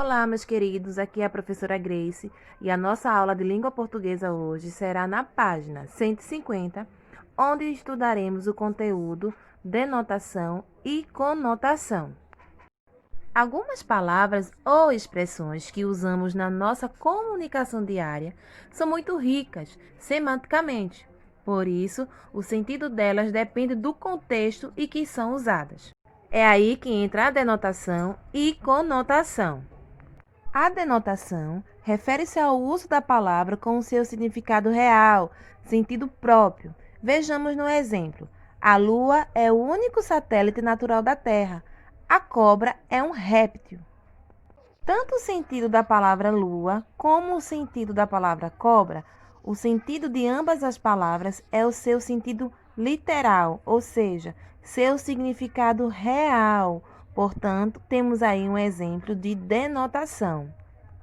Olá, meus queridos, aqui é a professora Grace e a nossa aula de língua portuguesa hoje será na página 150, onde estudaremos o conteúdo denotação e conotação. Algumas palavras ou expressões que usamos na nossa comunicação diária são muito ricas semanticamente, por isso, o sentido delas depende do contexto em que são usadas. É aí que entra a denotação e conotação. A denotação refere-se ao uso da palavra com o seu significado real, sentido próprio. Vejamos no exemplo. A Lua é o único satélite natural da Terra. A cobra é um réptil. Tanto o sentido da palavra lua como o sentido da palavra cobra, o sentido de ambas as palavras é o seu sentido literal, ou seja, seu significado real. Portanto, temos aí um exemplo de denotação.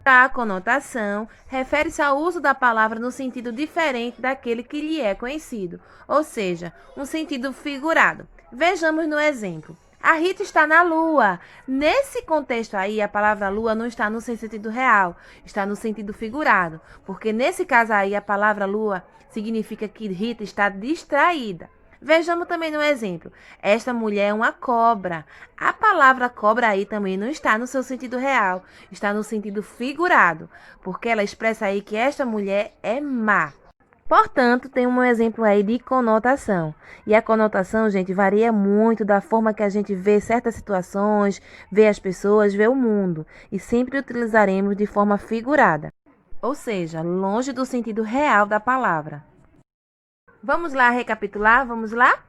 A conotação refere-se ao uso da palavra no sentido diferente daquele que lhe é conhecido, ou seja, um sentido figurado. Vejamos no exemplo. A Rita está na lua. Nesse contexto aí, a palavra lua não está no seu sentido real, está no sentido figurado, porque nesse caso aí, a palavra lua significa que Rita está distraída. Vejamos também no exemplo. Esta mulher é uma cobra. A palavra cobra aí também não está no seu sentido real, está no sentido figurado, porque ela expressa aí que esta mulher é má. Portanto, tem um exemplo aí de conotação. E a conotação, gente, varia muito da forma que a gente vê certas situações, vê as pessoas, vê o mundo. E sempre utilizaremos de forma figurada, ou seja, longe do sentido real da palavra. Vamos lá recapitular? Vamos lá?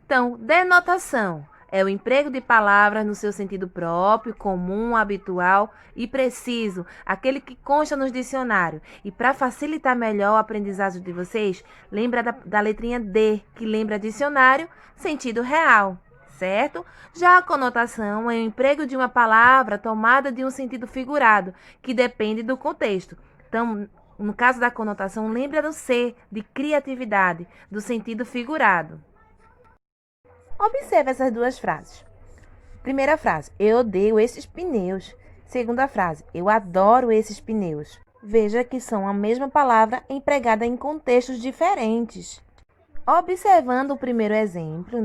Então, denotação é o emprego de palavras no seu sentido próprio, comum, habitual e preciso, aquele que consta nos dicionários. E para facilitar melhor o aprendizado de vocês, lembra da letrinha D, que lembra dicionário, sentido real, certo? Já a conotação é o emprego de uma palavra tomada de um sentido figurado, que depende do contexto. Então, no caso da conotação, lembra do C, de criatividade, do sentido figurado. Observe essas duas frases. Primeira frase, eu odeio esses pneus. Segunda frase, eu adoro esses pneus. Veja que são a mesma palavra empregada em contextos diferentes. Observando o primeiro exemplo,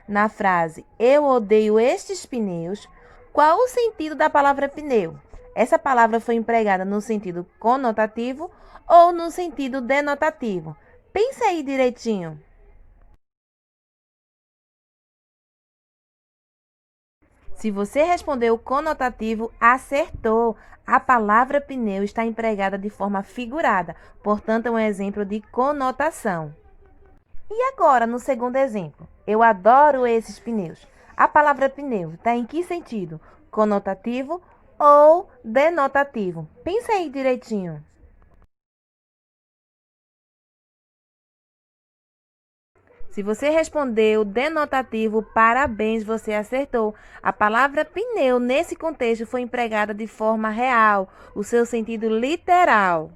na frase eu odeio estes pneus, qual o sentido da palavra pneu? Essa palavra foi empregada no sentido conotativo ou no sentido denotativo? Pense aí direitinho. Se você respondeu conotativo, acertou. A palavra pneu está empregada de forma figurada, portanto, é um exemplo de conotação. E agora, no segundo exemplo, eu adoro esses pneus. A palavra pneu está em que sentido? Conotativo ou denotativo? Pensa aí direitinho. Se você respondeu denotativo, parabéns, você acertou. A palavra pneu, nesse contexto, foi empregada de forma real, o seu sentido literal.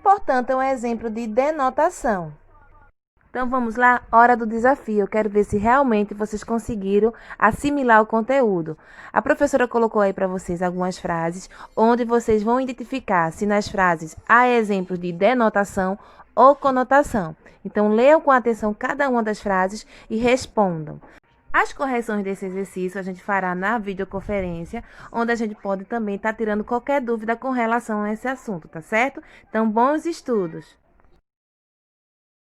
Portanto, é um exemplo de denotação. Então vamos lá, hora do desafio. Eu quero ver se realmente vocês conseguiram assimilar o conteúdo. A professora colocou aí para vocês algumas frases, onde vocês vão identificar se nas frases há exemplos de denotação ou conotação. Então leiam com atenção cada uma das frases e respondam. As correções desse exercício a gente fará na videoconferência, onde a gente pode também estar tirando qualquer dúvida com relação a esse assunto, tá certo? Então, bons estudos!